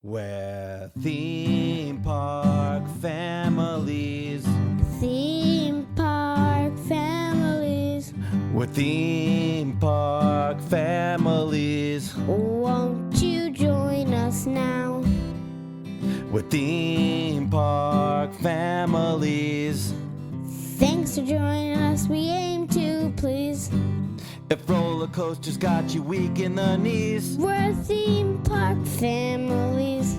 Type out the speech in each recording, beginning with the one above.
We're theme park families. Theme park families. We're theme park families. Won't you join us now? We're theme park families. Thanks for joining us, we aim to please. If roller coasters got you weak in the knees, We're theme park families.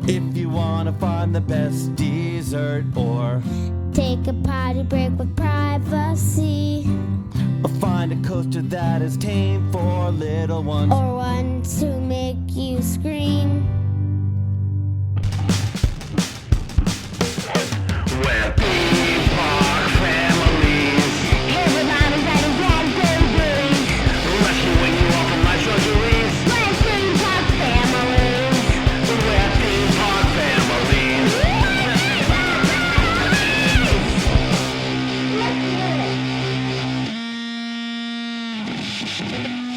if you wanna find the best dessert or Take a potty break with privacy, find a coaster that is tame for little ones, or one to make you scream. we're theme park families. Everybody's ready, babies. Rescuing you all from life's drudgeries. We're theme park families. We're theme park families.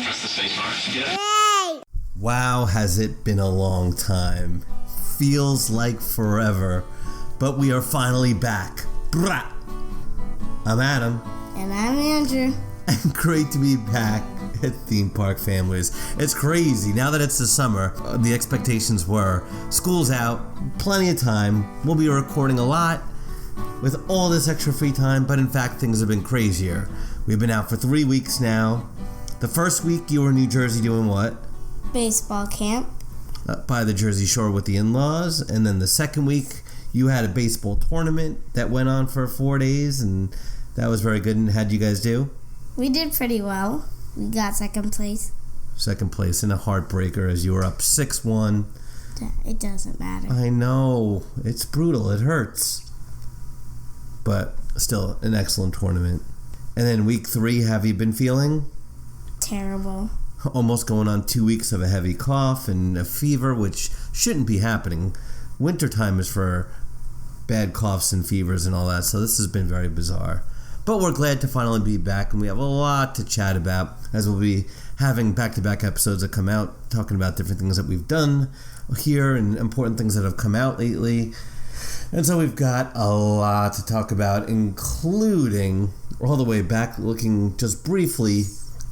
Press the space bar. Yeah. Yay! Wow, has it been a long time. Feels like forever, but we are finally back. Brah! I'm Adam, And I'm Andrew. and great to be back at Theme Park Families. It's crazy. Now that it's the summer, the expectations were school's out, plenty of time, we'll be recording a lot with all this extra free time, but in fact, things have been crazier. We've been out for 3 weeks now. The first week, you were in New Jersey doing what? Baseball camp. By the Jersey Shore with the in-laws, and then the second week you had a baseball tournament that went on for 4 days, and that was very good. And how'd you guys do? We did pretty well. We got second place. Second place in a heartbreaker as you were up 6-1. It doesn't matter. I know, it's brutal, it hurts, but still an excellent tournament. And then week 3, have you been feeling? Terrible. Almost going on 2 weeks of a heavy cough and a fever, which shouldn't be happening. Wintertime is for bad coughs and fevers and all that, so this has been very bizarre. But we're glad to finally be back, and we have a lot to chat about, as we'll be having back-to-back episodes that come out, talking about different things that we've done here and important things that have come out lately. And so we've got a lot to talk about, including all the way back, looking just briefly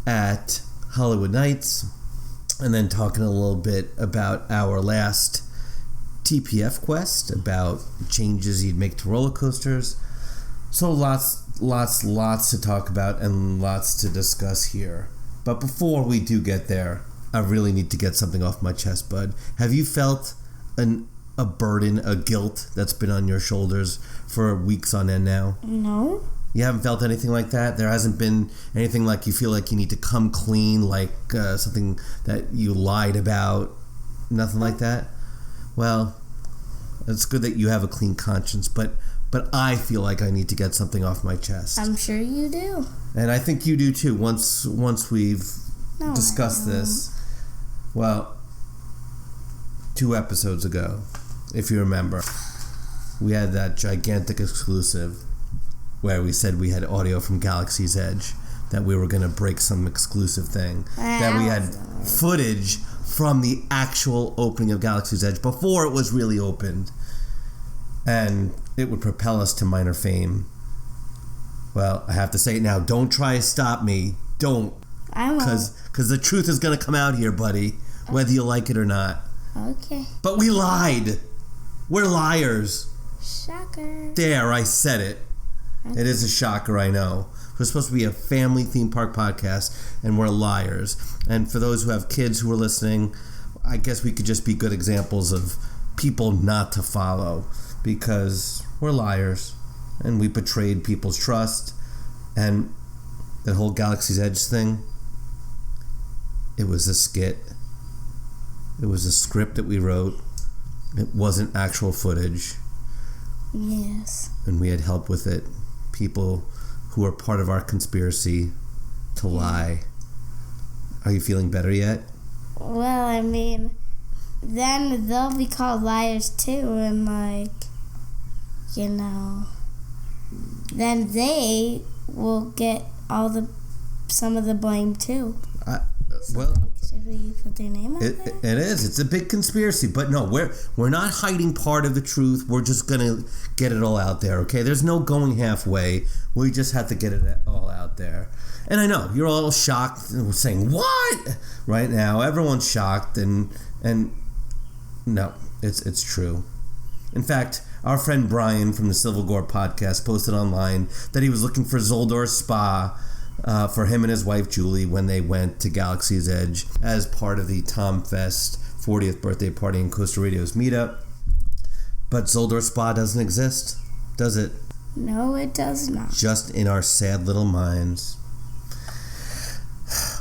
at Holiwood Nights, and then talking a little bit about our last TPF Quest, about changes you'd make to roller coasters. So lots to talk about and lots to discuss here. But before we do get there, I really need to get something off my chest, bud. Have you felt a burden, a guilt that's been on your shoulders for weeks on end now? No. You haven't felt anything like that? There hasn't been anything like you feel like you need to come clean, like something that you lied about? Nothing like that? Well, it's good that you have a clean conscience, but I feel like I need to get something off my chest. I'm sure you do. And I think you do too, once we've No, discussed I don't. this. Well, 2 episodes ago, if you remember, we had that gigantic exclusive where we said we had audio from Galaxy's Edge, that we were going to break some exclusive thing, that we had footage from the actual opening of Galaxy's Edge before it was really opened, and it would propel us to minor fame. Well, I have to say it now, don't try to stop me, don't, I won't. because the truth is going to come out here, buddy, whether you like it or not. Okay. But we lied. We're liars. Shocker. There, I said it. It is a shocker, I know. We're supposed to be a family theme park podcast, and we're liars. And for those who have kids who are listening, I guess we could just be good examples of people not to follow, because we're liars, and we betrayed people's trust. And that whole Galaxy's Edge thing, it was a skit. It was a script that we wrote. It wasn't actual footage. Yes. And we had help with it. People who are part of our conspiracy to lie. Are you feeling better yet? Well, I mean, then they'll be called liars too, and then they will get some of the blame too. Well, Should we put their name on there? It is. It's a big conspiracy. But no, we're not hiding part of the truth. We're just going to get it all out there, okay? There's no going halfway. We just have to get it all out there. And I know, you're all shocked, saying, what? Right now, everyone's shocked, and no, it's true. In fact, our friend Brian from the Civil Gore podcast posted online that he was looking for Zoldor's spa for him and his wife Julie when they went to Galaxy's Edge as part of the Tom Fest 40th birthday party in Costa Radio's meetup. But Zoldor's spa doesn't exist, does it? No, it does not. Just in our sad little minds.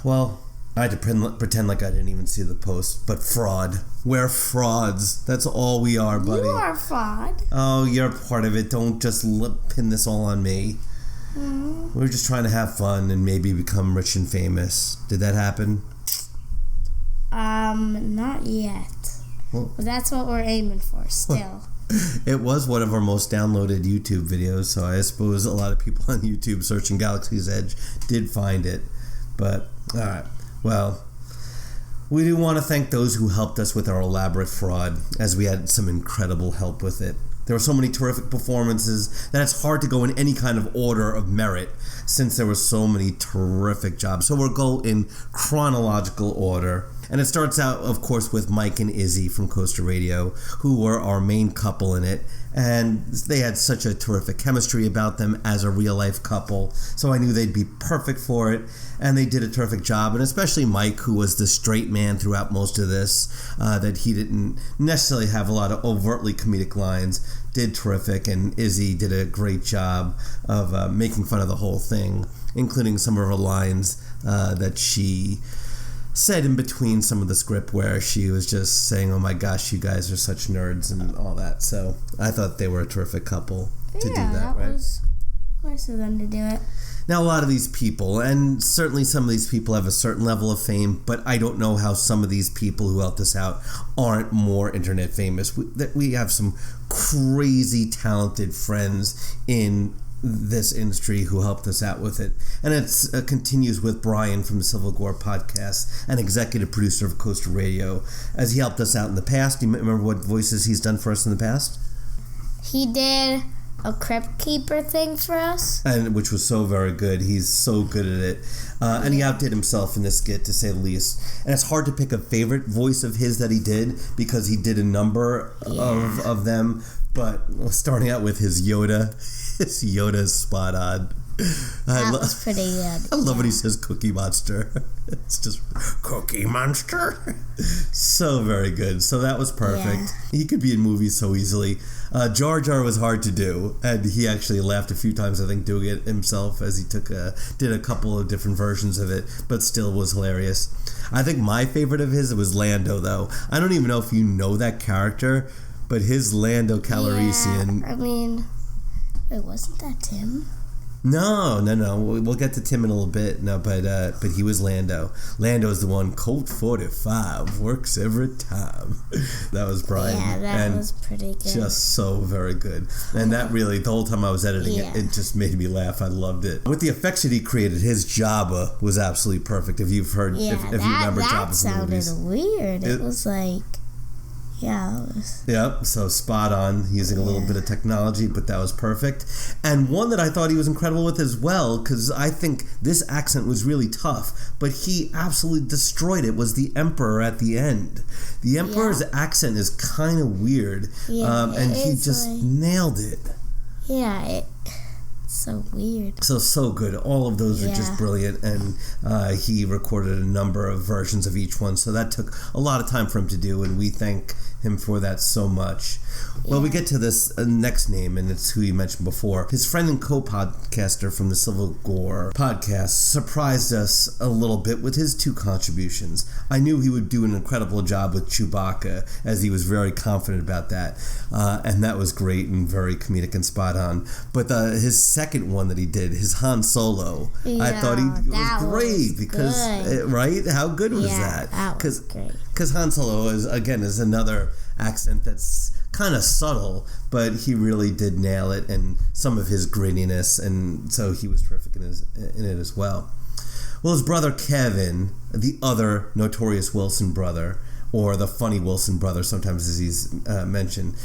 Well, I had to pretend like I didn't even see the post, but fraud. We're frauds. That's all we are, buddy. You are a fraud. Oh, you're part of it. Don't just pin this all on me. We're just trying to have fun and maybe become rich and famous. Did that happen? Not yet. Well, But that's what we're aiming for still. it was one of our most downloaded YouTube videos, so I suppose a lot of people on YouTube searching Galaxy's Edge did find it. But, alright. Well, we do want to thank those who helped us with our elaborate fraud, as we had some incredible help with it. There were so many terrific performances that it's hard to go in any kind of order of merit, since there were so many terrific jobs. So we'll go in chronological order. And it starts out, of course, with Mike and Izzy from Costa Radio, who were our main couple in it. And they had such a terrific chemistry about them as a real-life couple. So I knew they'd be perfect for it. And they did a terrific job. And especially Mike, who was the straight man throughout most of this, that he didn't necessarily have a lot of overtly comedic lines, did terrific. And Izzy did a great job of making fun of the whole thing, including some of her lines that she said in between some of the script where she was just saying, oh my gosh, you guys are such nerds and all that. So I thought they were a terrific couple to do that, right? Was nice of them to do it. Now, a lot of these people, and certainly some of these people have a certain level of fame, but I don't know how some of these people who helped us out aren't more internet famous. We have some crazy talented friends in this industry who helped us out with it. And it continues with Brian from the Civil Gore podcast, an executive producer of Costa Radio, as he helped us out in the past. Do you remember what voices he's done for us in the past? He did a crypt keeper thing for us, and which was so very good. He's so good at it, and he outdid himself in this skit, to say the least. And it's hard to pick a favorite voice of his that he did, because he did a number of them. But starting out with his Yoda, his Yoda's spot on. That was pretty good. I love when he says Cookie Monster. It's just Cookie Monster. So very good. So that was perfect. Yeah. He could be in movies so easily. Jar Jar was hard to do, and he actually laughed a few times, I think, doing it himself, as he did a couple of different versions of it, but still was hilarious. I think my favorite of his was Lando, though. I don't even know if you know that character, but his Lando Calrissian. Yeah, I mean, wait, wasn't that Tim? No. We'll get to Tim in a little bit. No, but he was Lando. Lando's the one. Colt 45 works every time. That was Brian. Yeah, that was pretty good. Just so very good. And that really, the whole time I was editing it just made me laugh. I loved it. With the effects that he created, his Jabba was absolutely perfect. If you've heard, if you remember Jabba's movies, that sounded weird. It was like. Yeah. Yep, so spot on, using a little bit of technology, but that was perfect. And one that I thought he was incredible with as well, because I think this accent was really tough, but he absolutely destroyed it, was the Emperor at the end. The Emperor's accent is kind of weird, and he just nailed it. Yeah, it's so weird. So good. All of those are just brilliant, and he recorded a number of versions of each one, so that took a lot of time for him to do, and we thank him for that so much. Well, we get to this next name, and it's who you mentioned before. His friend and co-podcaster from the Civil Gore podcast surprised us a little bit with his 2 contributions. I knew he would do an incredible job with Chewbacca, as he was very confident about that, and that was great and very comedic and spot on. But his second one that he did, his Han Solo, I thought he was great, because right? How good was that? That was great. Because Han Solo is another accent that's kind of subtle, but he really did nail it, and some of his grittiness, and so he was terrific in it as well. Well, his brother Kevin, the other notorious Wilson brother, or the funny Wilson brother, sometimes as he's mentioned,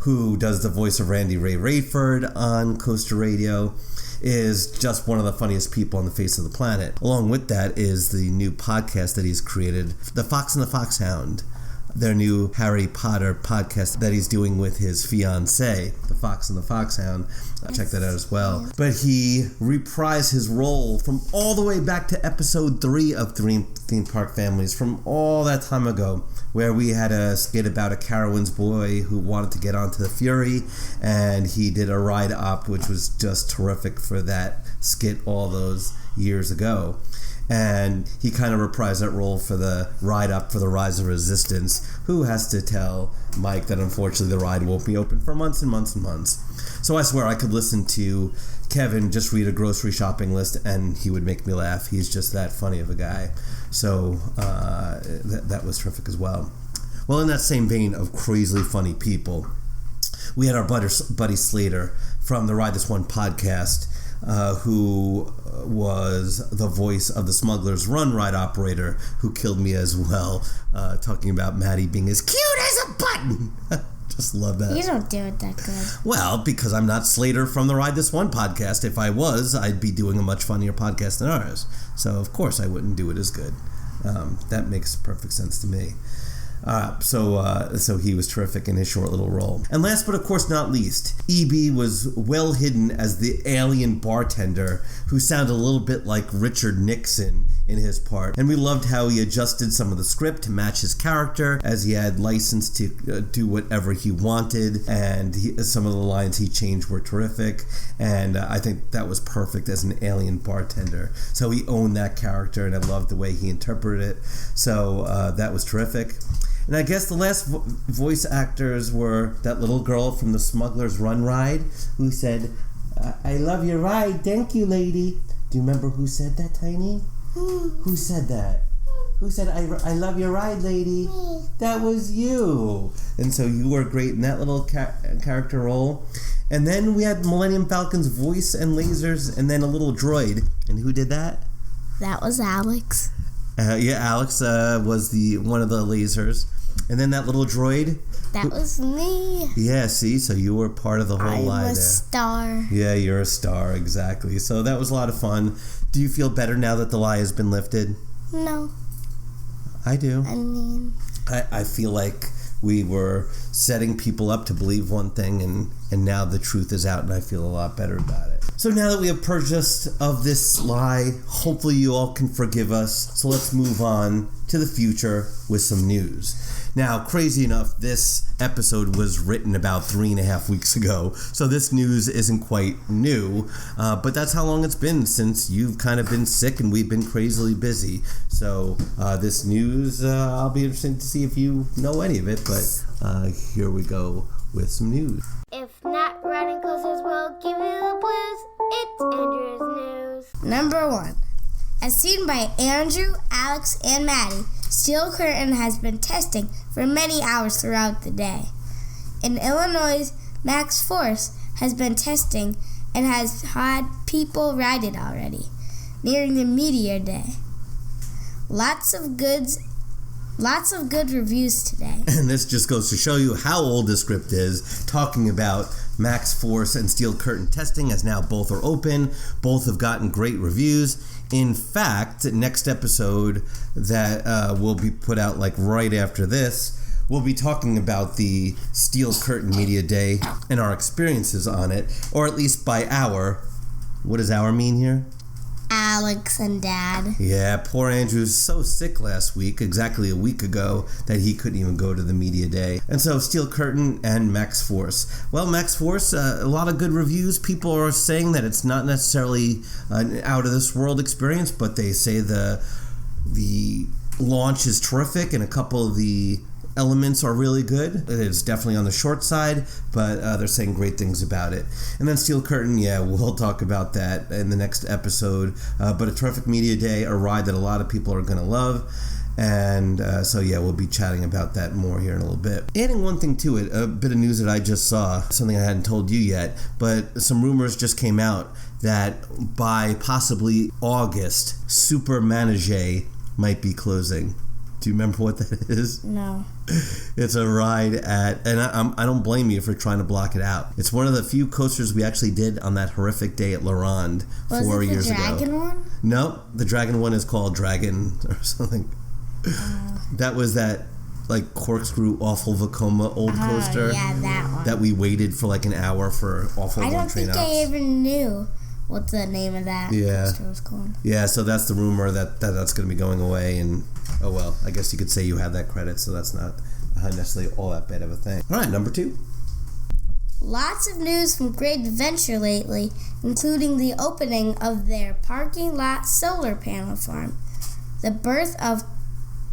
who does the voice of Randy Ray Rayford on Coaster Radio, is just one of the funniest people on the face of the planet. Along with that is the new podcast that he's created, The Fox and the Foxhound, their new Harry Potter podcast that he's doing with his fiancée, The Fox and the Foxhound. Check that out as well. But he reprised his role from all the way back to episode 3 of Theme Park Families, from all that time ago, where we had a skit about a Carowinds boy who wanted to get onto the Fury, and he did a ride up, which was just terrific for that skit all those years ago. And he kind of reprised that role for the ride up for the Rise of Resistance, who has to tell Mike that unfortunately the ride won't be open for months and months and months. So I swear I could listen to Kevin just read a grocery shopping list and he would make me laugh. He's just that funny of a guy. So that was terrific as well. Well, in that same vein of crazily funny people, we had our buddy Slater from the Ride This One podcast, who was the voice of the Smuggler's Run ride operator who killed me as well, talking about Maddie being as cute as a button. Just love that. You don't do it that good. Well, because I'm not Slater from the Ride This One podcast. If I was, I'd be doing a much funnier podcast than ours. So, of course, I wouldn't do it as good. That makes perfect sense to me. So he was terrific in his short little role. And last but of course not least, E.B. was well hidden as the alien bartender who sounded a little bit like Richard Nixon in his part. And we loved how he adjusted some of the script to match his character, as he had license to do whatever he wanted, and some of the lines he changed were terrific, and I think that was perfect as an alien bartender. So he owned that character, and I loved the way he interpreted it. So that was terrific. And I guess the last voice actors were that little girl from the Smuggler's Run ride who said, "I love your ride, thank you, lady." Do you remember who said that, Tiny? Who said that? Who said, I love your ride, lady? That was you. And so you were great in that little character role. And then we had Millennium Falcon's voice and lasers, and then a little droid. And who did that? That was Alex. Alex was one of the lasers. And then that little droid. That was me. Yeah, see? So you were part of the whole lie there. I'm a star. Yeah, you're a star, exactly. So that was a lot of fun. Do you feel better now that the lie has been lifted? No. I do. I mean... I feel like we were setting people up to believe one thing, and now the truth is out, and I feel a lot better about it. So now that we have purged us of this lie, hopefully you all can forgive us. So let's move on to the future with some news. Now, crazy enough, this episode was written about 3.5 weeks ago, so this news isn't quite new, but that's how long it's been since you've kind of been sick and we've been crazily busy. So this news, I'll be interested to see if you know any of it, but here we go with some news. If not riding coasters will give you the blues, it's Andrew's news. Number 1. As seen by Andrew, Alex, and Maddie, Steel Curtain has been testing for many hours throughout the day. In Illinois, Max Force has been testing and has had people ride it already, nearing the meteor day. Lots of good reviews today. And this just goes to show you how old the script is, talking about Max Force and Steel Curtain testing, as now both are open. Both have gotten great reviews. In fact, next episode that will be put out like right after this, we'll be talking about the Steel Curtain Media Day and our experiences on it, or at least by our. What does our mean here? Alex and Dad. Yeah, poor Andrew's so sick last week, exactly a week ago, that he couldn't even go to the media day. And so Steel Curtain and Max Force. Well, Max Force, a lot of good reviews. People are saying that it's not necessarily an out-of-this-world experience, but they say the launch is terrific and a couple of the elements are really good. It's definitely on the short side, but they're saying great things about it. And then Steel Curtain, yeah, we'll talk about that in the next episode. But a terrific media day, a ride that a lot of people are going to love. And so, yeah, we'll be chatting about that more here in a little bit. Adding one thing to it, a bit of news that I just saw, something I hadn't told you yet, but some rumors just came out that by possibly August, Super Manege might be closing. Do you remember what that is? No. It's a ride at, and I don't blame you for trying to block it out. It's one of the few coasters we actually did on that horrific day at La Ronde 4 years ago. Was it the Dragon one? No, the Dragon one is called Dragon or something. That was that like corkscrew awful Vekoma old coaster. Yeah, that one. That we waited for like an hour for awful I don't train think outs. I even knew what the name of that coaster was called. Yeah, so that's the rumor that's going to be going away, and oh well, I guess you could say you have that credit, so that's not necessarily all that bad of a thing. All right, number 2. Lots of news from Great Adventure lately, including the opening of their parking lot solar panel farm, the birth of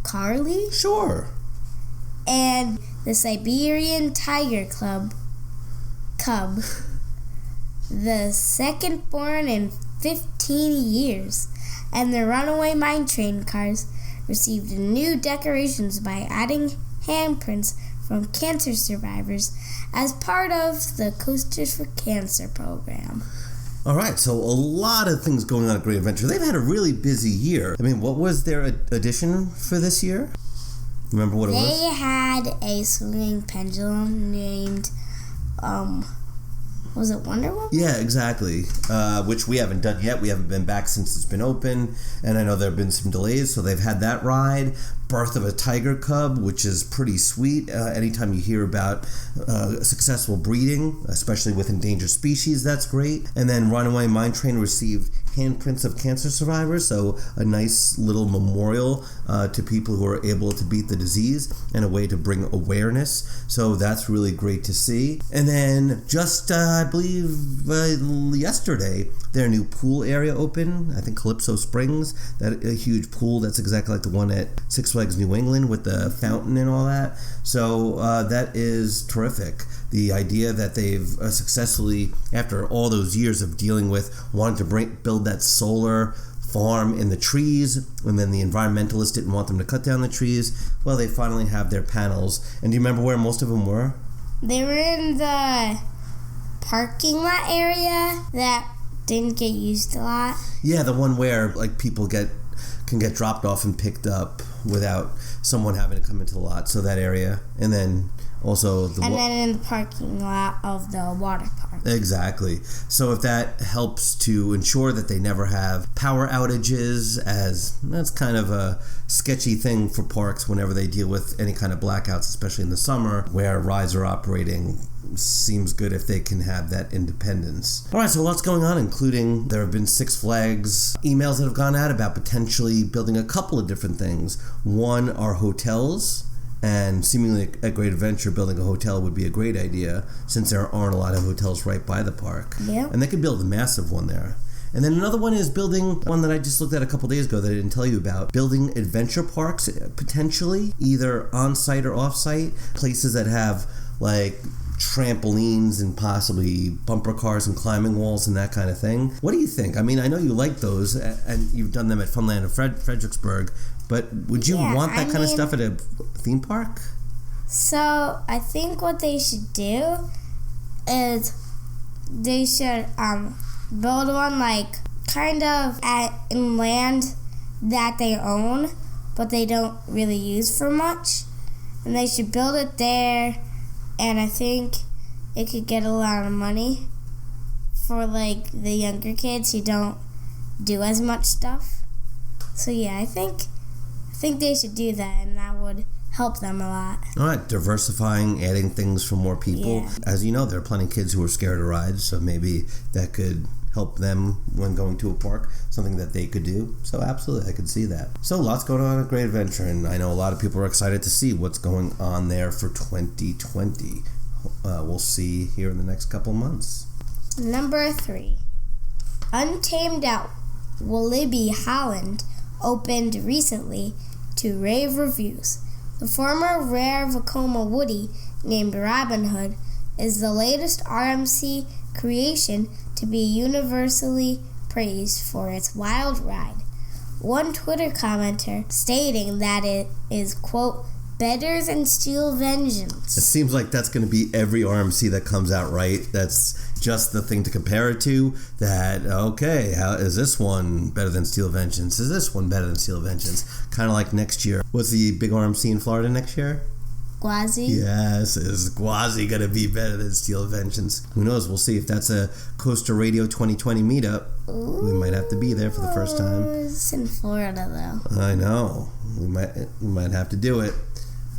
Carly, Sure. and the Siberian Tiger Cub, the second born in 15 years, and the runaway mine train cars received new decorations by adding handprints from cancer survivors as part of the Coasters for Cancer program. All right, so a lot of things going on at Great Adventure. They've had a really busy year. I mean, what was their addition for this year? Remember what it was? They had a swinging pendulum named, was it Wonder Woman? Yeah, exactly. Which we haven't done yet. We haven't been back since it's been open, and I know there have been some delays, so they've had that ride. Birth of a Tiger Cub, which is pretty sweet. Anytime you hear about successful breeding, especially with endangered species, that's great. And then Runaway Mine Train received handprints of cancer survivors, so a nice little memorial to people who are able to beat the disease and a way to bring awareness. So that's really great to see. And then just, I believe, yesterday, their new pool area opened. I think Calypso Springs, that a huge pool that's exactly like the one at Six Flags New England with the fountain and all that. So that is terrific. The idea that they've successfully, after all those years of dealing with wanting to build that solar farm in the trees, and then the environmentalists didn't want them to cut down the trees, well, they finally have their panels. And do you remember where most of them were? They were in the parking lot area that didn't get used a lot. Yeah, the one where like people can get dropped off and picked up without someone having to come into the lot. So that area, and then also then in the parking lot of the water park. Exactly. So if that helps to ensure that they never have power outages, as that's kind of a sketchy thing for parks whenever they deal with any kind of blackouts, especially in the summer where rides are operating. Seems good if they can have that independence. All right, so lots going on, including there have been Six Flags emails that have gone out about potentially building a couple of different things. One are hotels, and seemingly at Great Adventure, building a hotel would be a great idea since there aren't a lot of hotels right by the park. Yeah. And they could build a massive one there. And then another one is building one that I just looked at a couple days ago that I didn't tell you about. Building adventure parks, potentially, either on-site or off-site. Places that have, like, trampolines and possibly bumper cars and climbing walls and that kind of thing. What do you think? I mean, I know you like those, and you've done them at Funland of Fredericksburg, but would you want that kind of stuff at a theme park? So, I think what they should do is they should build one, like, kind of in land that they own, but they don't really use for much. And they should build it there, and I think it could get a lot of money for, like, the younger kids who don't do as much stuff. So, yeah, I think they should do that, and that would help them a lot. All right, diversifying, adding things for more people. Yeah. As you know, there are plenty of kids who are scared of rides, so maybe that could help them when going to a park, something that they could do. So absolutely, I could see that. So lots going on at Great Adventure, and I know a lot of people are excited to see what's going on there for 2020. We'll see here in the next couple months. Number 3. Untamed at Walibi Holland opened recently to rave reviews. The former rare Vekoma Woody, named Robin Hood, is the latest RMC creation to be universally praised for its wild ride. one Twitter commenter stating that it is, quote, better than Steel Vengeance. It seems like that's going to be every RMC that comes out, right? That's just the thing to compare it to. That, okay, how is this one better than Steel Vengeance? Is this one better than Steel Vengeance? Kind of like next year. What's the big RMC in Florida next year? Gwazi? Yes, is Gwazi going to be better than Steel Vengeance? Who knows? We'll see. If that's a Coaster Radio 2020 meetup, we might have to be there for the first time. It's in Florida, though. I know. We might have to do it.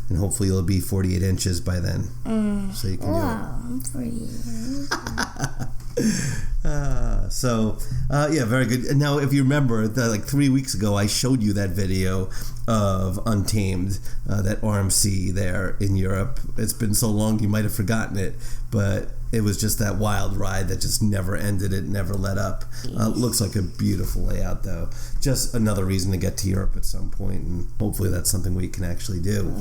And hopefully it'll be 48 inches by then. So you can do it. Wow, I'm 48. Yeah, very good. Now, if you remember, like 3 weeks ago, I showed you that video of Untamed, that RMC there in Europe. It's been so long you might have forgotten it, but it was just that wild ride that just never ended. It never let up. Looks like a beautiful layout, though. Just another reason to get to Europe at some point, and hopefully that's something we can actually do.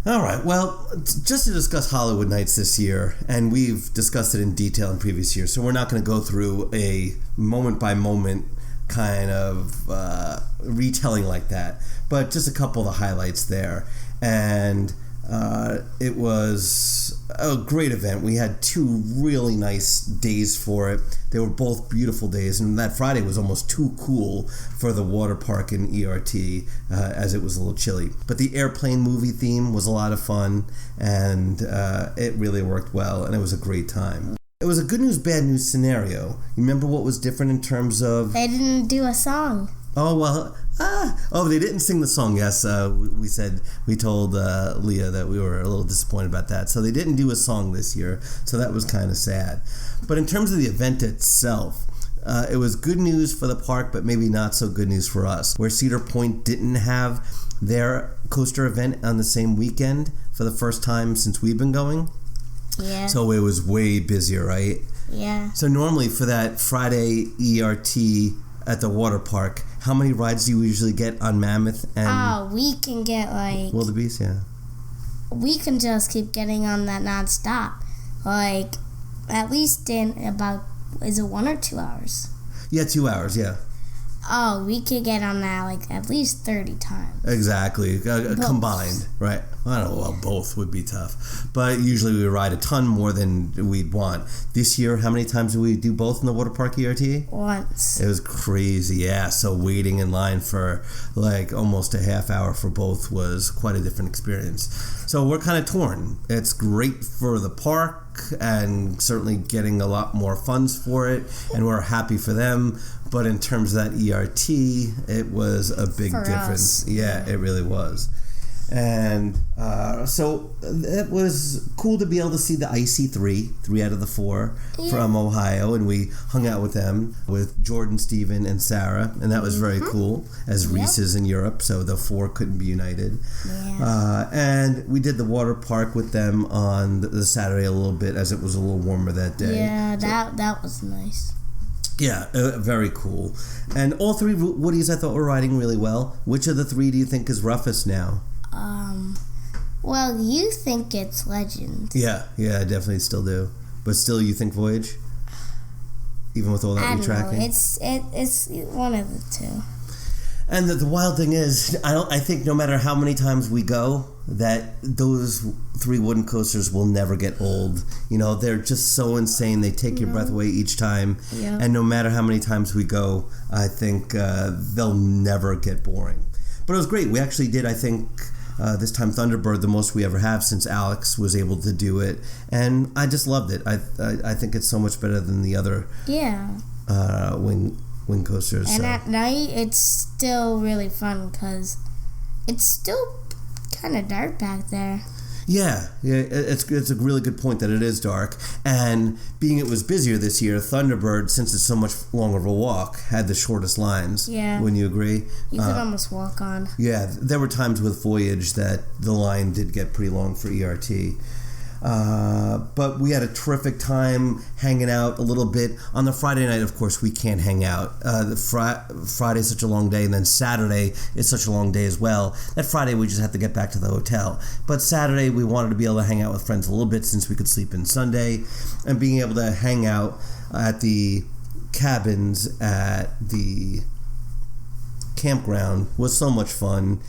All right, well, just to discuss Holiwood Nights this year, and we've discussed it in detail in previous years, so we're not going to go through a moment-by-moment kind of retelling like that, but just a couple of the highlights there. And it was a great event. We had 2 really nice days for it. They were both beautiful days, and that Friday was almost too cool for the water park in ERT, as it was a little chilly. But the airplane movie theme was a lot of fun, and it really worked well, and it was a great time. It was a good news, bad news scenario. You remember what was different in terms of... They didn't do a song. Oh, well, they didn't sing the song, yes. We told Leah that we were a little disappointed about that. So they didn't do a song this year, so that was kind of sad. But in terms of the event itself, it was good news for the park, but maybe not so good news for us. Where Cedar Point didn't have their coaster event on the same weekend for the first time since we've been going. Yeah. So it was way busier, right? Yeah. So normally for that Friday ERT at the water park, how many rides do you usually get on Mammoth and we can get like Wildebeest? Yeah. We can just keep getting on that nonstop. Like at least in about, is it 1 or 2 hours? Yeah, 2 hours, yeah. Oh, we could get on that like at least 30 times. Exactly. Combined, right? I don't know, well, both would be tough. But usually we ride a ton more than we'd want. This year, how many times did we do both in the water park ERT? Once. It was crazy, yeah. So waiting in line for like almost a half hour for both was quite a different experience. So we're kind of torn. It's great for the park and certainly getting a lot more funds for it, and we're happy for them. But in terms of that ERT, it was a big difference. Yeah, it really was. And so it was cool to be able to see the IC3 out of the 4 from Ohio, and we hung out with them, with Jordan, Steven, and Sarah, and that was very cool, as Reese is in Europe, so the 4 couldn't be united. Yeah. And we did the water park with them on the Saturday a little bit, as it was a little warmer that day. Yeah, that was nice. Yeah, very cool. And all 3 Woodies I thought were riding really well. Which of the 3 do you think is roughest now? Well, you think it's Legend. Yeah, I definitely still do. But still, you think Voyage? Even with all that retracking? It's one of the 2. And the wild thing is, I think no matter how many times we go, that those 3 wooden coasters will never get old. You know, they're just so insane. They take your breath away each time. Yeah. And no matter how many times we go, I think they'll never get boring. But it was great. We actually did, I think, this time Thunderbird, the most we ever have since Alex was able to do it. And I just loved it. I think it's so much better than the other wing coasters. And at night, it's still really fun because it's still kind of dark back there. Yeah, it's a really good point that it is dark. And being it was busier this year, Thunderbird, since it's so much longer of a walk, had the shortest lines. Yeah. Wouldn't you agree? You could almost walk on. Yeah, there were times with Voyage that the line did get pretty long for ERT. But we had a terrific time hanging out a little bit. On the Friday night, of course, we can't hang out. Friday is such a long day, and then Saturday is such a long day as well. That Friday, we just have to get back to the hotel. But Saturday, we wanted to be able to hang out with friends a little bit since we could sleep in Sunday. And being able to hang out at the cabins at the campground was so much fun.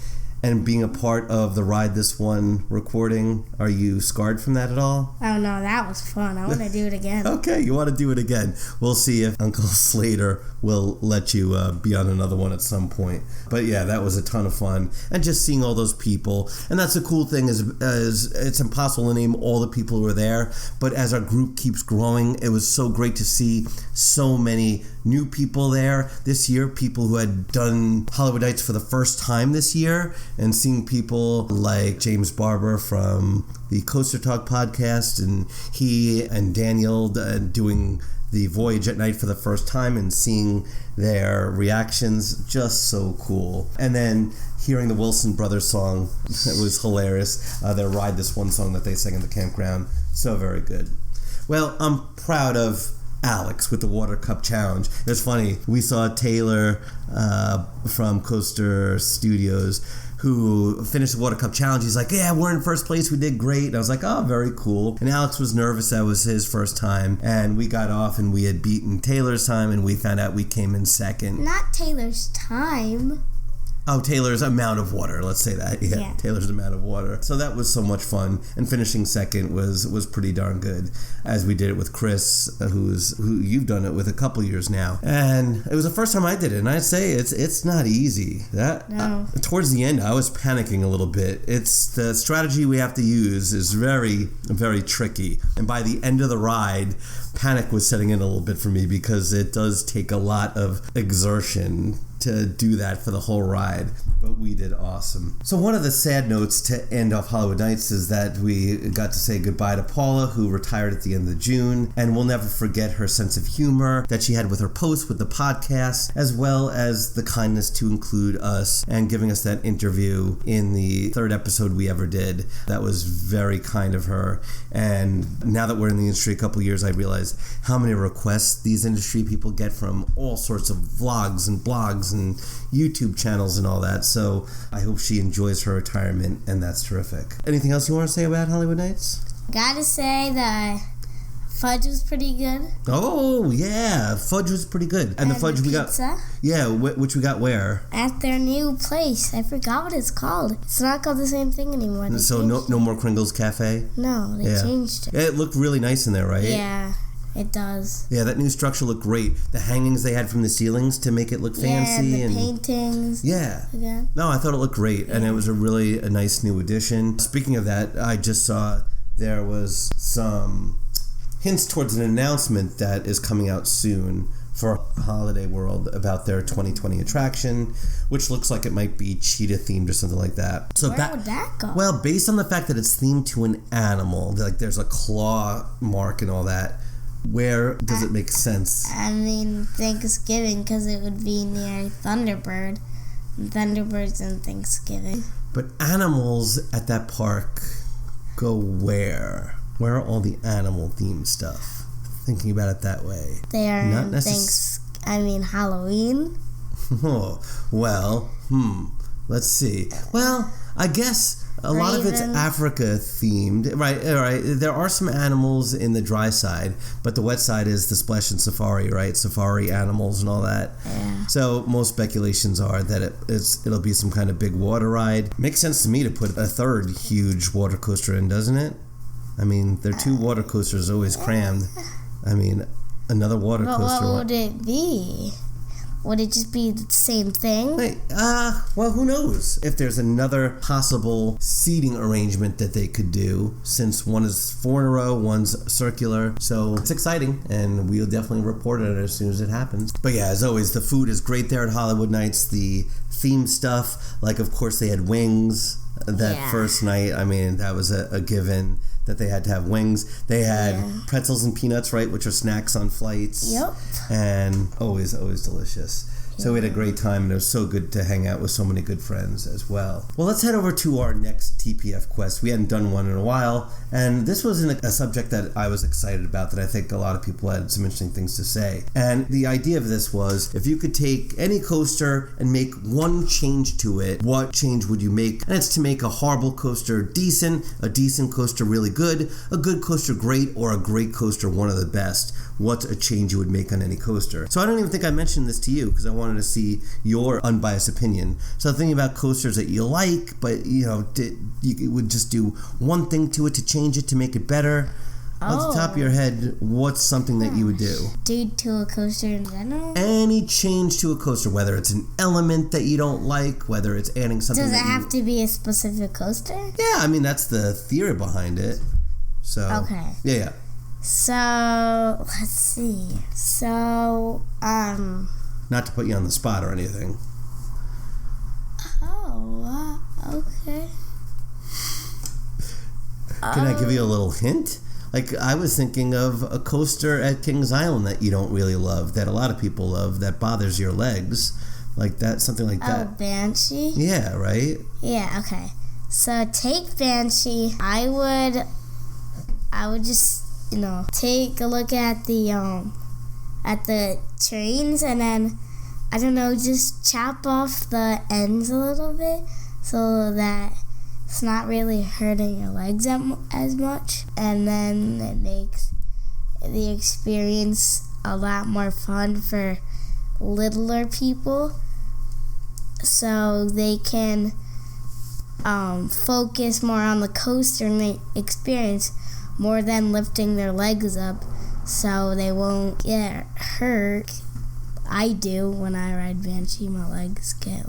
And being a part of the Ride This One recording, are you scarred from that at all? Oh, no, that was fun. I want to do it again. Okay, you want to do it again. We'll see if Uncle Slater will let you be on another one at some point. But yeah, that was a ton of fun. And just seeing all those people. And that's the cool thing is it's impossible to name all the people who were there. But as our group keeps growing, it was so great to see so many new people there this year. People who had done Holiwood Nights for the first time this year. And seeing people like James Barber from the Coaster Talk podcast, and he and Daniel doing the Voyage at Night for the first time, and seeing their reactions, just so cool. And then hearing the Wilson Brothers song, it was hilarious. Their Ride This One song that they sang in the campground, so very good. Well, I'm proud of Alex with the Water Cup Challenge. It was funny. We saw Taylor from Coaster Studios, who finished the Water Cup Challenge. He's like, yeah, we're in first place. We did great. And I was like, oh, very cool. And Alex was nervous. That was his first time. And we got off and we had beaten Taylor's time, and we found out we came in second. Not Taylor's time. Oh, Taylor's amount of water. Let's say that. Yeah, Taylor's amount of water. So that was so much fun. And finishing second was pretty darn good, as we did it with Chris, who you've done it with a couple years now. And it was the first time I did it. And I'd say it's not easy. Towards the end, I was panicking a little bit. It's the strategy we have to use is very, very tricky. And by the end of the ride, panic was setting in a little bit for me, because it does take a lot of exertion to do that for the whole ride, but we did awesome. So one of the sad notes to end off Holiwood Nights is that we got to say goodbye to Paula, who retired at the end of June, and we'll never forget her sense of humor that she had with her posts with the podcast, as well as the kindness to include us and giving us that interview in the third episode we ever did. That was very kind of her. And now that we're in the industry a couple years, I realize how many requests these industry people get from all sorts of vlogs and blogs and YouTube channels and all that. So I hope she enjoys her retirement, and that's terrific. Anything else you want to say about Holiwood Nights? Gotta say that fudge was pretty good. Oh yeah, fudge was pretty good. And the fudge we got, which we got where? At their new place. I forgot what it's called. It's not called the same thing anymore. So no more Kringle's Cafe? No, they changed it. It looked really nice in there, right? Yeah. It does. Yeah, that new structure looked great. The hangings they had from the ceilings to make it look fancy. Yeah, the paintings. Yeah. Again. No, I thought it looked great, and it was a nice new addition. Speaking of that, I just saw there was some hints towards an announcement that is coming out soon for Holiday World about their 2020 attraction, which looks like it might be cheetah themed or something like that. So where would that go? Well, based on the fact that it's themed to an animal, like there's a claw mark and all that, where does it make sense? I mean, Thanksgiving, because it would be near Thunderbird. Thunderbird's in Thanksgiving. But animals at that park go where? Where are all the animal-themed stuff? Thinking about it that way. They are in Halloween. Oh, well, let's see. Well, I guess a lot of it's Africa themed, right? There are some animals in the dry side, but the wet side is the Splash and Safari, right? Safari animals and all that. Yeah. So most speculations are that it'll be some kind of big water ride. Makes sense to me to put a third huge water coaster in, doesn't it? I mean, their two water coasters always crammed. I mean, another water coaster. What would it be? Would it just be the same thing? Well, who knows? If there's another possible seating arrangement that they could do, since one is 4 in a row, one's circular. So it's exciting, and we'll definitely report it as soon as it happens. But yeah, as always, the food is great there at Holiwood Nights. The theme stuff, like of course they had wings that first night. I mean, that was a given that they had to have wings. They had pretzels and peanuts, right, which are snacks on flights. Yep. And always delicious. So we had a great time, and it was so good to hang out with so many good friends as well. Well, let's head over to our next TPF Quest. We hadn't done one in a while, and this was a subject that I was excited about, that I think a lot of people had some interesting things to say. And the idea of this was, if you could take any coaster and make one change to it, what change would you make? And it's to make a horrible coaster decent, a decent coaster really good, a good coaster great, or a great coaster one of the best. what's a change you would make on any coaster. So I don't even think I mentioned this to you because I wanted to see your unbiased opinion. So thinking about coasters that you like, but you would just do one thing to it to change it to make it better. Off the top of your head, what's something that you would do? Due to a coaster in general? Any change to a coaster, whether it's an element that you don't like, whether it's adding something. Does it have to be a specific coaster? Yeah, I mean, that's the theory behind it. So. Okay. Yeah. So, let's see. So, not to put you on the spot or anything. Okay. Can I give you a little hint? Like, I was thinking of a coaster at Kings Island that you don't really love, that a lot of people love, that bothers your legs. Like that, something like that. Oh, Banshee? Yeah, right? Yeah, okay. So, take Banshee. I would just, take a look at the trains and then, I don't know, just chop off the ends a little bit so that it's not really hurting your legs as much, and then it makes the experience a lot more fun for littler people, so they can focus more on the coaster and the experience more than lifting their legs up, so they won't get hurt. I do when I ride Banshee. My legs get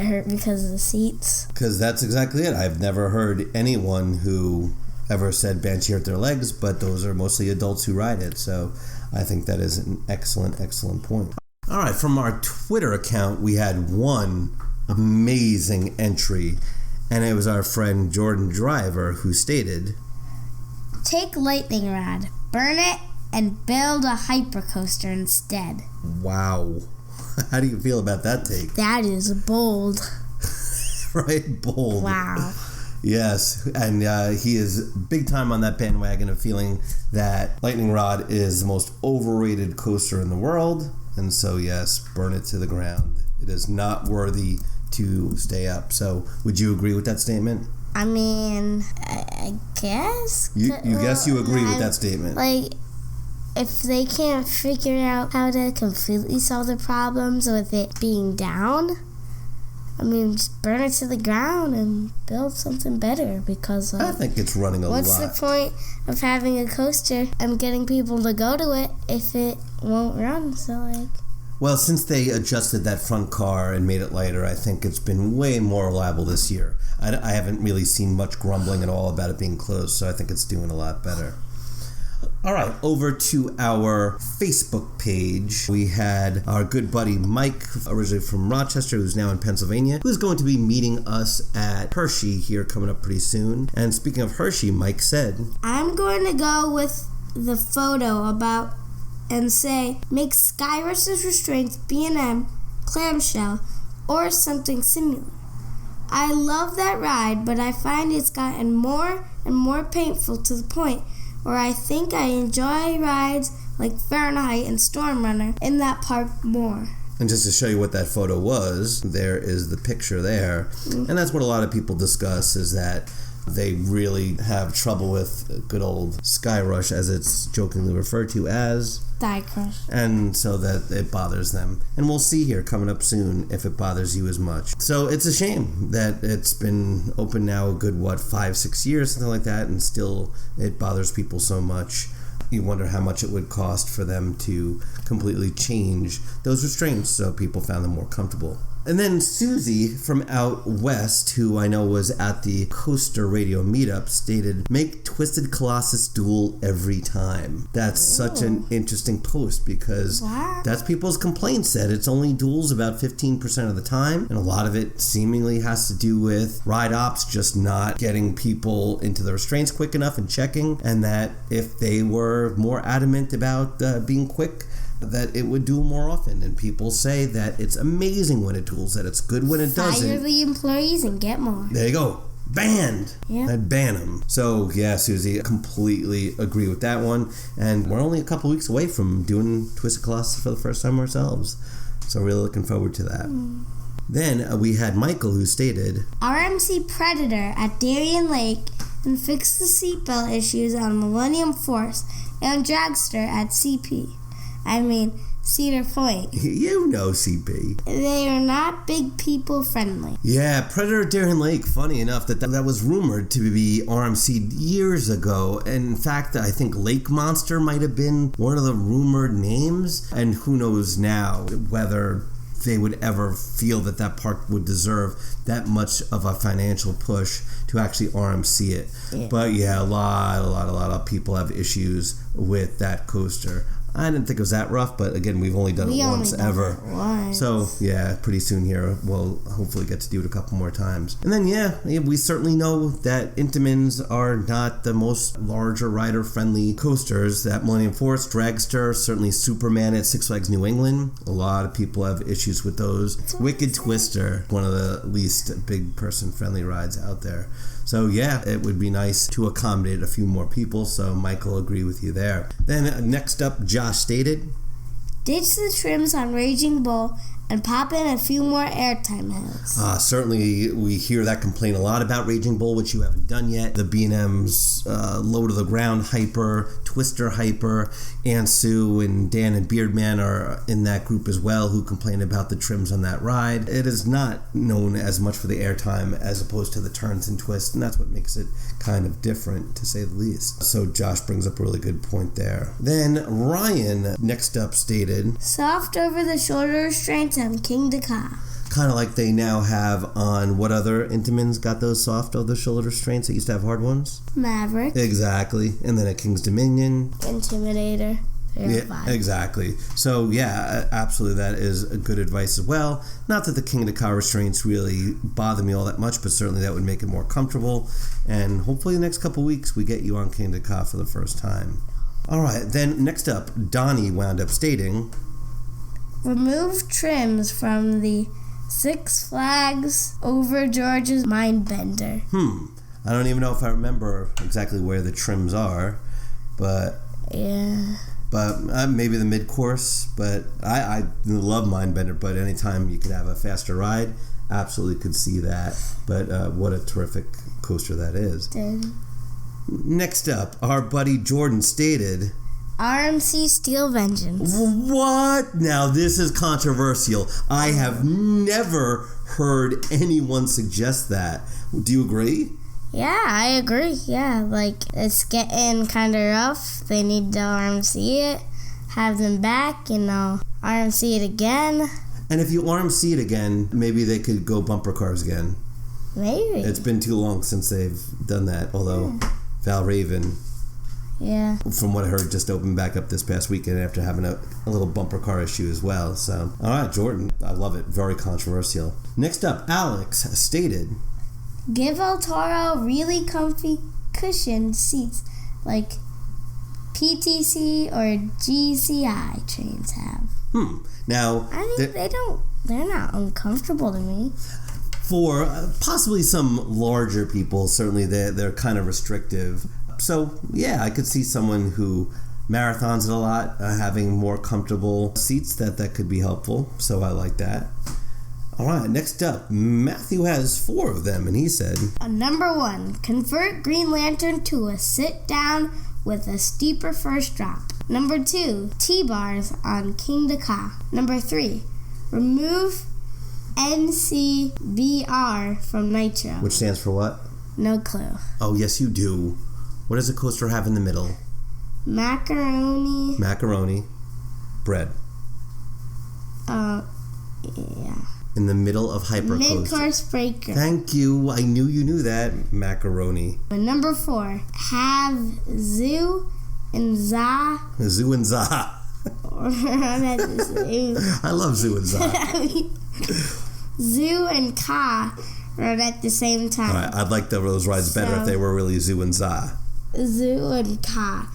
hurt because of the seats. Because that's exactly it. I've never heard anyone who ever said Banshee hurt their legs, but those are mostly adults who ride it. So I think that is an excellent, excellent point. All right, from our Twitter account, we had one amazing entry, and it was our friend Jordan Driver who stated, "Take lightning rod, burn it, and build a hypercoaster instead." Wow. How do you feel about that take? That is bold. Right? Bold. Wow. Yes, and he is big time on that bandwagon of feeling that Lightning Rod is the most overrated coaster in the world. And so, yes, burn it to the ground. It is not worthy to stay up. So, would you agree with that statement? I mean, I guess. You guess you agree with that statement. Like, if they can't figure out how to completely solve the problems with it being down, I mean, just burn it to the ground and build something better, because I think it's running a lot. What's the point of having a coaster and getting people to go to it if it won't run? So, well, since they adjusted that front car and made it lighter, I think it's been way more reliable this year. I haven't really seen much grumbling at all about it being closed, so I think it's doing a lot better. All right, over to our Facebook page. We had our good buddy Mike, originally from Rochester, who's now in Pennsylvania, who's going to be meeting us at Hershey here coming up pretty soon. And speaking of Hershey, Mike said, "I'm going to go with the photo about and say, make Skyrush's restraints B&M, clamshell, or something similar. I love that ride, but I find it's gotten more and more painful to the point where I think I enjoy rides like Fahrenheit and Storm Runner in that park more." And just to show you what that photo was, there is the picture there. Mm-hmm. And that's what a lot of people discuss, is that they really have trouble with good old Skyrush, as it's jokingly referred to as Die Crush. And so that it bothers them. And we'll see here coming up soon if it bothers you as much. So it's a shame that it's been open now a good, 5-6 years, something like that, and still it bothers people so much. You wonder how much it would cost for them to completely change those restraints so people found them more comfortable. And then Susie from out west, who I know was at the Coaster Radio meetup, stated, "Make Twisted Colossus dual every time." That's such an interesting post, because that's people's complaints, that it's only duals about 15% of the time, and a lot of it seemingly has to do with ride ops just not getting people into the restraints quick enough and checking, and that if they were more adamant about being quick, that it would duel more often. And people say that it's amazing when it duels, that it's good when it doesn't. Fire the employees and get more. There you go. Banned. Yeah. I'd ban them. So, yeah, Susie, completely agree with that one. And we're only a couple weeks away from doing Twisted Colossus for the first time ourselves. So, really looking forward to that. Then we had Michael, who stated, "RMC Predator at Darien Lake and fix the seatbelt issues on Millennium Force and Dragster at Cedar Point. You know CP. They are not big people friendly. Yeah, Predator Darien Lake, funny enough, that was rumored to be RMC'd years ago. In fact, I think Lake Monster might have been one of the rumored names. And who knows now whether they would ever feel that park would deserve that much of a financial push to actually RMC it. Yeah. But yeah, a lot of people have issues with that coaster. I didn't think it was that rough, but again, we've only done it once ever. So yeah, pretty soon here we'll hopefully get to do it a couple more times. And then yeah, we certainly know that Intamins are not the most larger rider friendly coasters. That Millennium Force, Dragster, certainly Superman at Six Flags New England. A lot of people have issues with those. Wicked Twister, one of the least big person friendly rides out there. So yeah, it would be nice to accommodate a few more people, so Michael agree with you there. Then next up, Josh stated, ditch the trims on Raging Bull and pop in a few more Airtime hills. Certainly, we hear that complaint a lot about Raging Bull, which you haven't done yet. The B&M's Low to the Ground Hyper, Twister Hyper, Aunt Sue and Dan and Beardman are in that group as well, who complain about the trims on that ride. It is not known as much for the Airtime as opposed to the turns and twists, and that's what makes it kind of different, to say the least. So Josh brings up a really good point there. Then Ryan, next up, stated, soft over-the-shoulder restraints on King Dakar. Kind of like they now have on what other Intamins got those soft over-the-shoulder restraints that used to have hard ones? Maverick. Exactly. And then at King's Dominion. Intimidator. Yeah, exactly. So yeah, absolutely, that is a good advice as well. Not that the King Dakar restraints really bother me all that much, but certainly that would make it more comfortable. And hopefully the next couple weeks we get you on King Dakar for the first time. All right, then next up, Donnie wound up stating, remove trims from the Six Flags over George's Mindbender. I don't even know if I remember exactly where the trims are, but yeah. But maybe the mid-course. But I love Mindbender, but anytime you could have a faster ride, absolutely could see that. But what a terrific coaster that is. Next up, our buddy Jordan stated, RMC Steel Vengeance. What? Now this is controversial. I have never heard anyone suggest that. Do you agree? Yeah, I agree. Yeah, like, it's getting kind of rough. They need to RMC it, have them back, RMC it again. And if you RMC it again, maybe they could go bumper cars again. Maybe. It's been too long since they've done that, although Val Raven, from what I heard, just opened back up this past weekend after having a little bumper car issue as well. So, all right, Jordan, I love it. Very controversial. Next up, Alex stated, give El Toro really comfy cushioned seats like PTC or GCI trains have. Now, I think they're not uncomfortable to me. For possibly some larger people, certainly they're kind of restrictive. So, yeah, I could see someone who marathons it a lot having more comfortable seats that could be helpful. So I like that. All right, next up, Matthew has 4 of them, and he said, number 1, convert Green Lantern to a sit-down with a steeper first drop. Number 2, T-bars on King Dakar. Number 3, remove NCBR from Nitro. Which stands for what? No clue. Oh, yes, you do. What does the coaster have in the middle? Macaroni. Bread. Yeah. In the middle of Hypercoaster. Mid-course breaker. Thank you. I knew you knew that. Macaroni. And number 4, have Zoo and Za. Zoo and Za. I love Zoo and Za. Zoo and Ka rode at the same time. All right, I'd like those rides better if they were really Zoo and Za. Zoo and Ka.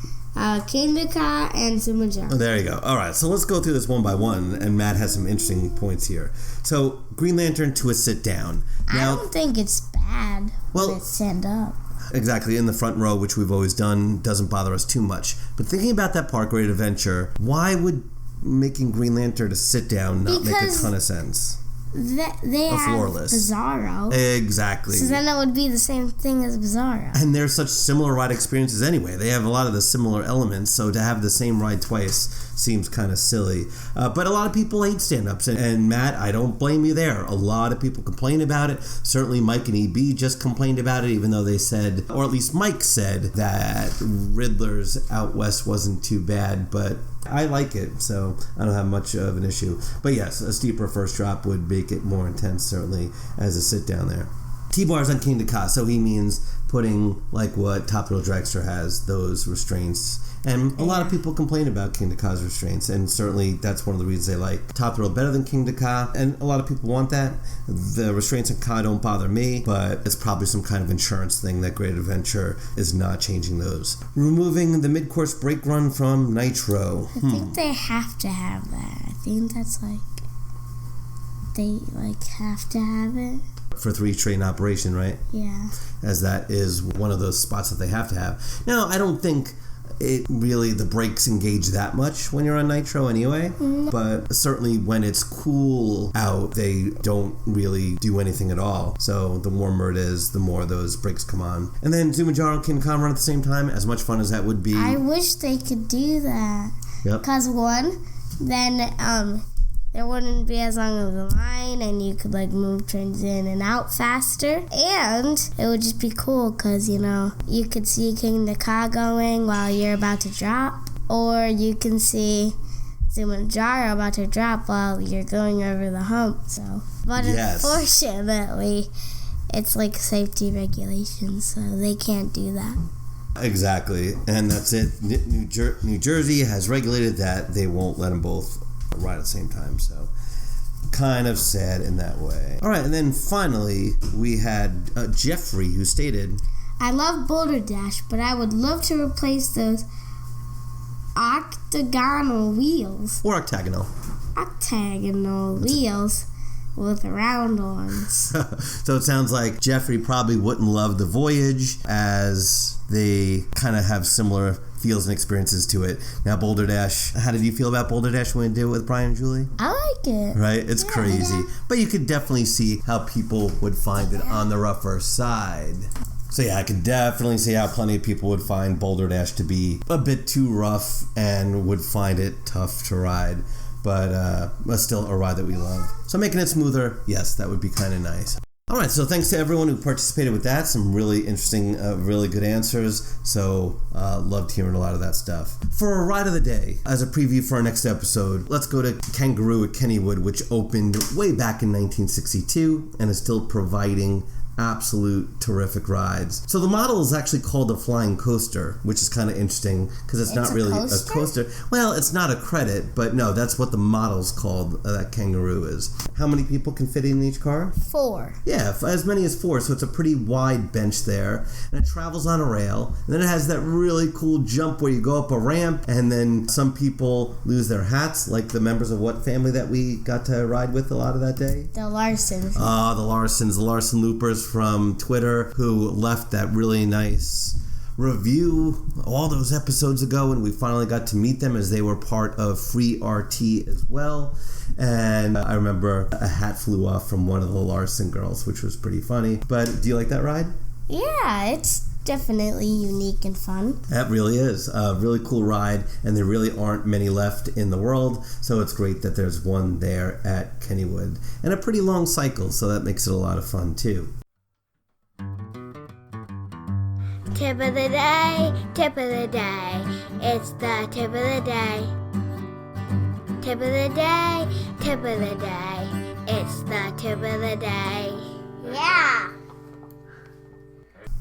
King Dakar and Sumajar. Oh, there you go. All right, so let's go through this one by one, and Matt has some interesting points here. So, Green Lantern to a sit-down. Now, I don't think it's bad when it's stand up. Exactly, in the front row, which we've always done, doesn't bother us too much. But thinking about that Park Ride Adventure, why would making Green Lantern to sit down not make a ton of sense? they have floorless. Bizarro. Exactly. So then it would be the same thing as Bizarro. And they're such similar ride experiences anyway. They have a lot of the similar elements, so to have the same ride twice seems kind of silly. But a lot of people hate stand-ups, and Matt, I don't blame you there. A lot of people complain about it. Certainly Mike and EB just complained about it, even though they said, or at least Mike said, that Riddler's Out West wasn't too bad, but I like it, so I don't have much of an issue. But yes, a steeper first drop would make it more intense, certainly, as a sit down there. T-bars on King Ka, so he means putting, like what Top Thrill Dragster has, those restraints. And a lot of people complain about King Ka's restraints, and certainly that's one of the reasons they like Top Thrill better than King Ka, and a lot of people want that. The restraints in Ka don't bother me, but it's probably some kind of insurance thing that Great Adventure is not changing those. Removing the mid-course brake run from Nitro. I think they have to have that. I think that's they have to have it. For 3-train operation, right? Yeah. As that is one of those spots that they have to have. Now, I don't think it really, the brakes engage that much when you're on Nitro anyway, but certainly when it's cool out, they don't really do anything at all. So the warmer it is, the more those brakes come on. And then Zumanjaro and King Kong run at the same time, as much fun as that would be. I wish they could do that. Yep. Because one, then there wouldn't be as long of a line, and you could move trains in and out faster, and it would just be cool because you could see King Ka going while you're about to drop, or you can see Zumanjaro about to drop while you're going over the hump. But yes. Unfortunately, it's safety regulations, so they can't do that. Exactly, and that's it. New Jersey has regulated that they won't let them both ride at the same time, so kind of sad in that way. All right, and then finally we had Jeffrey, who stated, I love Boulder Dash, but I would love to replace those octagonal wheels wheels with round ones. So it sounds like Jeffrey probably wouldn't love the Voyage, as they kind of have similar feels and experiences to it. Now, Boulder Dash, how did you feel about Boulder Dash when you did it with Brian and Julie? I like it. Right? It's crazy. Yeah. But you could definitely see how people would find it on the rougher side. So yeah, I could definitely see how plenty of people would find Boulder Dash to be a bit too rough and would find it tough to ride. But still a ride that we love. So making it smoother, yes, that would be kind of nice. All right, so thanks to everyone who participated with that. Some really interesting, really good answers. So loved hearing a lot of that stuff. For a ride of the day, as a preview for our next episode, let's go to Kangaroo at Kennywood, which opened way back in 1962 and is still providing absolute terrific rides. So the model is actually called a flying coaster, which is kind of interesting because it's not really a coaster. Well, it's not a credit, but no, that's what the model's called, that Kangaroo is. How many people can fit in each car? 4. Yeah, as many as 4, so it's a pretty wide bench there, and it travels on a rail, and then it has that really cool jump where you go up a ramp, and then some people lose their hats, like the members of what family that we got to ride with a lot of that day? The Larsons. The Larson Loopers from Twitter, who left that really nice review all those episodes ago, and we finally got to meet them as they were part of Free RT as well. And I remember a hat flew off from one of the Larson girls, which was pretty funny. But do you like that ride? Yeah, it's definitely unique and fun. That really is a really cool ride, and there really aren't many left in the world, so it's great that there's one there at Kennywood, and a pretty long cycle, so that makes it a lot of fun too. Tip of the day, tip of the day. It's the tip of the day. Tip of the day, tip of the day. It's the tip of the day. Yeah!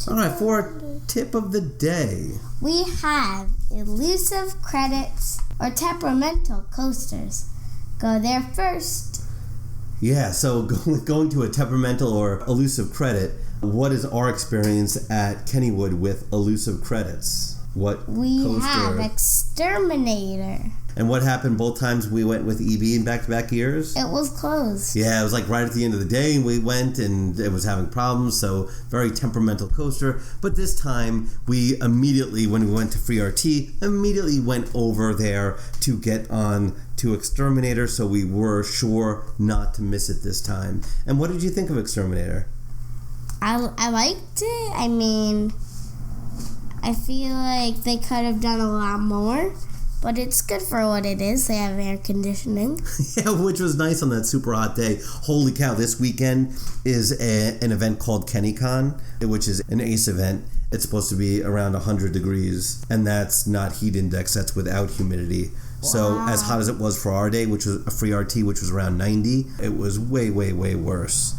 Alright, for our tip of the day, we have elusive credits or temperamental coasters. Go there first. Yeah, so going to a temperamental or elusive credit, what is our experience at Kennywood with elusive credits? What we coaster? Have Exterminator. And what happened both times we went with EB in back-to-back years? It was closed. Yeah, it was right at the end of the day we went, and it was having problems, so very temperamental coaster. But this time, we immediately, when we went to Free RT, immediately went over there to get on to Exterminator, so we were sure not to miss it this time. And what did you think of Exterminator? I liked it. I mean, I feel like they could have done a lot more, but it's good for what it is. They have air conditioning. Yeah, which was nice on that super hot day. Holy cow, this weekend is an event called KennyCon, which is an ACE event. It's supposed to be around 100 degrees, and that's not heat index, that's without humidity. Wow. So as hot as it was for our day, which was a free RT, which was around 90, it was way, way, way worse.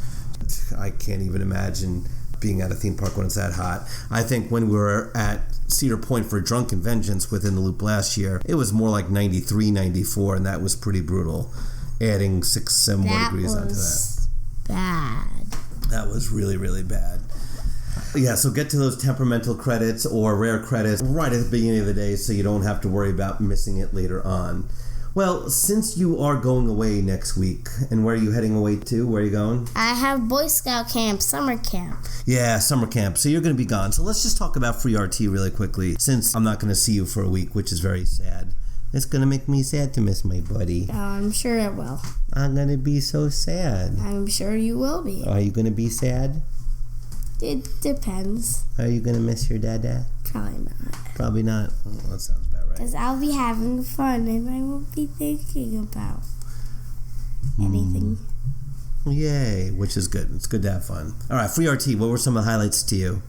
I can't even imagine being at a theme park when it's that hot. I think when we were at Cedar Point for Drunken Vengeance within the Loop last year, it was more like 93, 94, and that was pretty brutal. Adding 6-7 more degrees onto that. Bad. That was really, really bad. Yeah, so get to those temperamental credits or rare credits right at the beginning of the day so you don't have to worry about missing it later on. Well, since you are going away next week, and where are you heading away to? Where are you going? I have Boy Scout camp, summer camp. Yeah, summer camp. So you're going to be gone. So let's just talk about free RT really quickly, since I'm not going to see you for a week, which is very sad. It's going to make me sad to miss my buddy. Oh, I'm sure it will. I'm going to be so sad. I'm sure you will be. Are you going to be sad? It depends. Are you going to miss your dada? Probably not. Probably not. Oh, that sounds about right. Because I'll be having fun and I won't be thinking about anything. Yay, which is good. It's good to have fun. All right, free RT. What were some of the highlights to you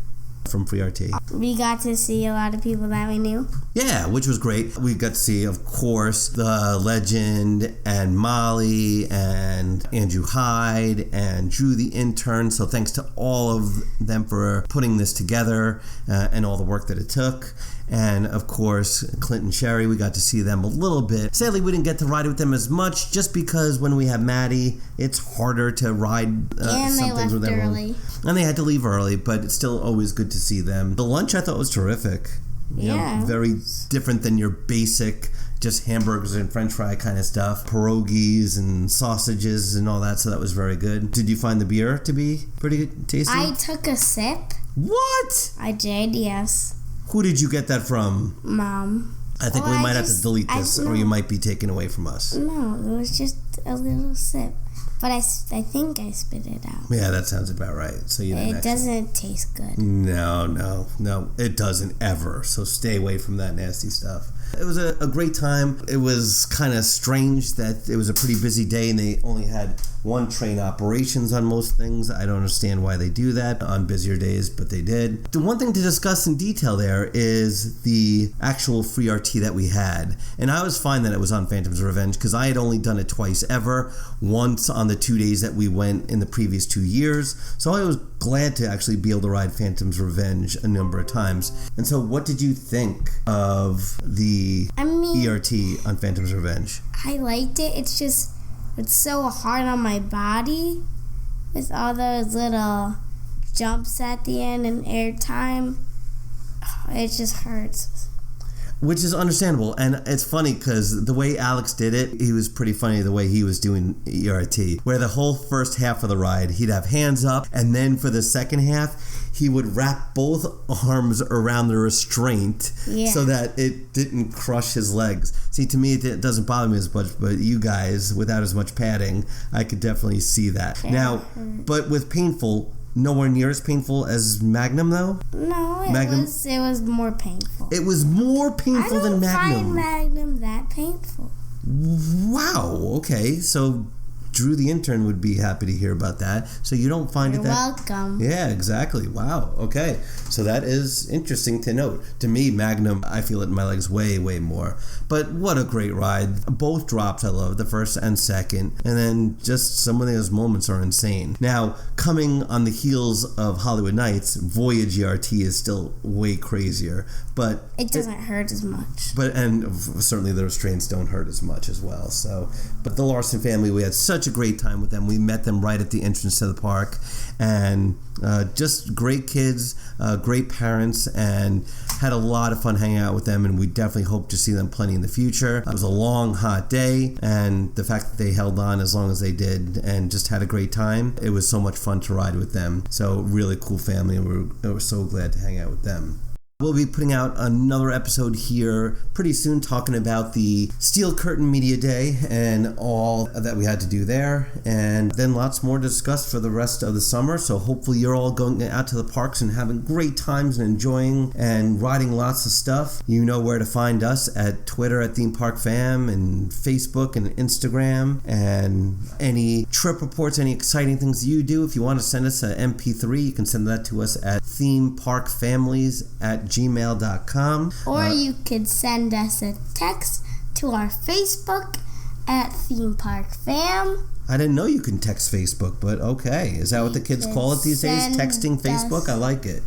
from free RT? We got to see a lot of people that we knew. Yeah, which was great. We got to see, of course, the Legend and Molly and Andrew Hyde and Drew the intern. So thanks to all of them for putting this together and all the work that it took. And, of course, Clint and Sherry, we got to see them a little bit. Sadly, we didn't get to ride with them as much just because when we have Maddie, it's harder to ride and some they things with left them. early. And they had to leave early, but it's still always good to see them. The lunch I thought was terrific. You know, very different than your basic just hamburgers and french fry kind of stuff. Pierogies and sausages and all that, so that was very good. Did you find the beer to be pretty tasty? I took a sip. What? I did, yes. Who did you get that from? Mom. I think we might have to delete this, or you might be taken away from us. No, it was just a little sip. But I think I spit it out. Yeah, that sounds about right. So it doesn't taste good. No, it doesn't ever. So stay away from that nasty stuff. It was a great time. It was kind of strange that it was a pretty busy day and they only had one train operations on most things. I don't understand why they do that on busier days, but they did. The one thing to discuss in detail there is the actual free RT that we had. And I was fine that it was on Phantom's Revenge because I had only done it twice ever. Once on the 2 days that we went in the previous 2 years. So I was glad to actually be able to ride Phantom's Revenge a number of times. And so what did you think of the ERT on Phantom's Revenge? I liked it. It's so hard on my body with all those little jumps at the end and Airtime. It just hurts. Which is understandable, and it's funny because the way Alex did it, he was pretty funny the way he was doing ERT, where the whole first half of the ride, he'd have hands up, and then for the second half, he would wrap both arms around the restraint so that it didn't crush his legs. See, to me, it doesn't bother me as much, but you guys, without as much padding, I could definitely see that. Now, but with painful, nowhere near as painful as Magnum, though? No, it was more painful. It was more painful than Magnum. I don't find Magnum that painful. Wow, okay. So Drew the intern would be happy to hear about that. So you don't find You're it that... welcome. Yeah, exactly. Wow, okay. So that is interesting to note. To me, Magnum, I feel it in my legs way, way more. But what a great ride. Both drops I love, the first and second. And then just some of those moments are insane. Now, coming on the heels of Holiwood Nights, Voyage ERT is still way crazier. But it doesn't hurt as much. And certainly the restraints don't hurt as much as well. So, but the Larson family, we had such a great time with them. We met them right at the entrance to the park, and just great kids, great parents, and had a lot of fun hanging out with them, and we definitely hope to see them plenty in the future. It was a long, hot day, and the fact that they held on as long as they did and just had a great time, it was so much fun to ride with them. So really cool family, and we were so glad to hang out with them. We'll be putting out another episode here pretty soon talking about the Steel Curtain Media Day and all that we had to do there. And then lots more to discuss for the rest of the summer. So hopefully you're all going out to the parks and having great times and enjoying and riding lots of stuff. You know where to find us at Twitter at Theme Park Fam and Facebook and Instagram, and any trip reports, any exciting things you do. If you want to send us an MP3, you can send that to us at themeparkfamilies@gmail.com. Or you could send us a text to our Facebook at Theme Park Fam. I didn't know you can text Facebook, but okay. Is that what the kids call it these days? Texting Facebook? I like it.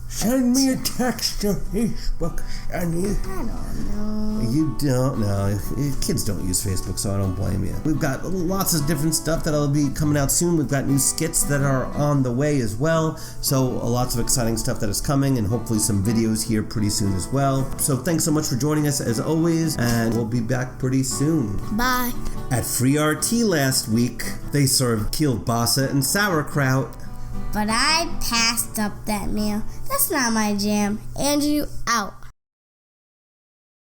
Send me a text to Facebook, Sonny. I don't know. You don't know. Kids don't use Facebook, so I don't blame you. We've got lots of different stuff that'll be coming out soon. We've got new skits that are on the way as well. So lots of exciting stuff that is coming, and hopefully some videos here pretty soon as well. So thanks so much for joining us as always, and we'll be back pretty soon. Bye. At Free RT last week, they served kielbasa and sauerkraut. But I passed up that meal. That's not my jam. Andrew, out.